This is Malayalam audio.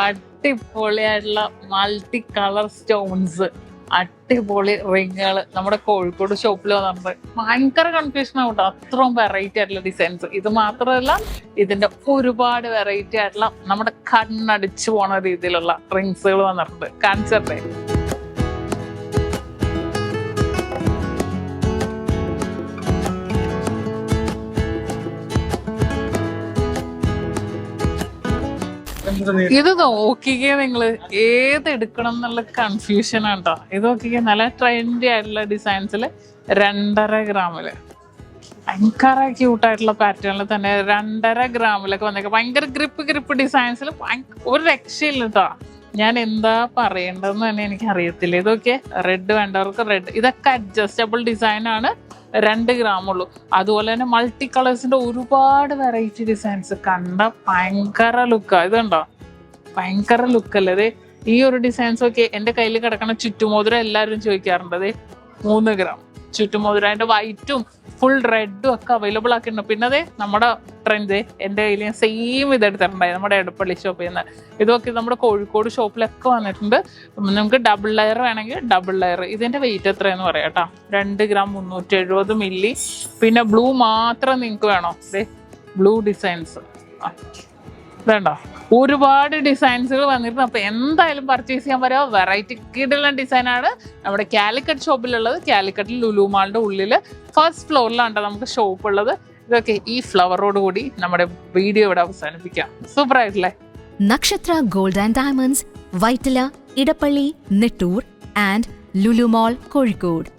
അടിപൊളിയായിട്ടുള്ള മൾട്ടി കളർ സ്റ്റോൺസ്, അടിപൊളി റിങ്ങുകൾ നമ്മുടെ കോഴിക്കോട് ഷോപ്പിൽ വന്നിട്ടുണ്ട്. ഭയങ്കര കൺഫ്യൂഷൻ ആവട്ടോ, അത്രയും വെറൈറ്റി ആയിട്ടുള്ള ഡിസൈൻസ്. ഇത് മാത്രമല്ല, ഇതിന്റെ ഒരുപാട് വെറൈറ്റി ആയിട്ടുള്ള നമ്മുടെ കണ്ണടിച്ചു പോണ രീതിയിലുള്ള റിങ്സുകൾ വന്നിട്ടുണ്ട്. കാണിച്ചേ. ഇത് നോക്കിക്കേ നിങ്ങള്, ഏത് എടുക്കണം എന്നുള്ള കൺഫ്യൂഷൻ ആട്ടോ. ഇത് നോക്കിക്കേ, നല്ല ട്രെൻഡി ആയിട്ടുള്ള ഡിസൈൻസിൽ 2.5 ഗ്രാമില് ഭയങ്കര ക്യൂട്ടായിട്ടുള്ള പാറ്റേണിൽ തന്നെ 2.5 ഗ്രാമിലൊക്കെ വന്നേക്കാം. ഭയങ്കര ഗ്രിപ്പ് ഡിസൈൻസിൽ ഒരു രക്ഷയില്ല കേട്ടോ. ഞാൻ എന്താ പറയേണ്ടതെന്ന് തന്നെ എനിക്ക് അറിയത്തില്ല. ഇതൊക്കെ റെഡ് വേണ്ടവർക്ക് റെഡ്. ഇതൊക്കെ അഡ്ജസ്റ്റബിൾ ഡിസൈൻ ആണ്, 2 ഗ്രാമുള്ളൂ. അതുപോലെ തന്നെ മൾട്ടി കളേഴ്സിന്റെ ഒരുപാട് വെറൈറ്റി ഡിസൈൻസ് കണ്ട ഭയങ്കര ലുക്കാ. ഇതുണ്ടോ, ഭയങ്കര ലുക്കല്ലേ. അതെ, ഈ ഒരു ഡിസൈൻസ് ഒക്കെ എൻ്റെ കയ്യിൽ കിടക്കണ ചുറ്റുമോതിരം എല്ലാവരും ചോദിക്കാറുണ്ട്. അതെ, 3 ഗ്രാം ചുറ്റുമോതിരം, അതിന്റെ വൈറ്റും ഫുൾ റെഡും ഒക്കെ അവൈലബിൾ ആക്കിയിട്ടുണ്ട്. പിന്നെ അതെ, നമ്മുടെ ട്രെൻഡ് എൻ്റെ കയ്യിൽ ഞാൻ സെയിം ഇതെടുത്തിട്ടുണ്ടായി നമ്മുടെ എടപ്പള്ളി ഷോപ്പിൽ നിന്ന്. ഇതൊക്കെ നമ്മുടെ കോഴിക്കോട് ഷോപ്പിലൊക്കെ വന്നിട്ടുണ്ട്. നമുക്ക് ഡബിൾ ലെയർ വേണമെങ്കിൽ ഡബിൾ ലെയർ. ഇതിന്റെ വെയിറ്റ് എത്രയെന്ന് പറയാം കേട്ടോ, 2 ഗ്രാം 370 മില്ലി. പിന്നെ ബ്ലൂ മാത്രം നിങ്ങൾക്ക് വേണോ, അതെ ബ്ലൂ ഡിസൈൻസ് വേണ്ട, ഒരുപാട് ഡിസൈൻസുകൾ വന്നിട്ടുണ്ട്. അപ്പൊ എന്തായാലും പർച്ചേസ് ചെയ്യാൻ പറയാം. വെറൈറ്റി കിടിലൻ ഡിസൈനാണ് നമ്മുടെ കാലിക്കറ്റ് ഷോപ്പിലുള്ളത്. കാലിക്കറ്റിൽ ലുലു മാളിന്റെ ഉള്ളിൽ ഫസ്റ്റ് ഫ്ലോറിലാണ് നമുക്ക് ഷോപ്പ് ഉള്ളത്. ഇതൊക്കെ ഈ ഫ്ലവറോട് കൂടി നമ്മുടെ വീഡിയോ ഇവിടെ അവസാനിപ്പിക്കാം. സൂപ്പർ ആയിട്ടില്ലേ? നക്ഷത്ര gold and diamonds, Vyttila, Edappally, Nettoor and Lulu mall, Kozhikode.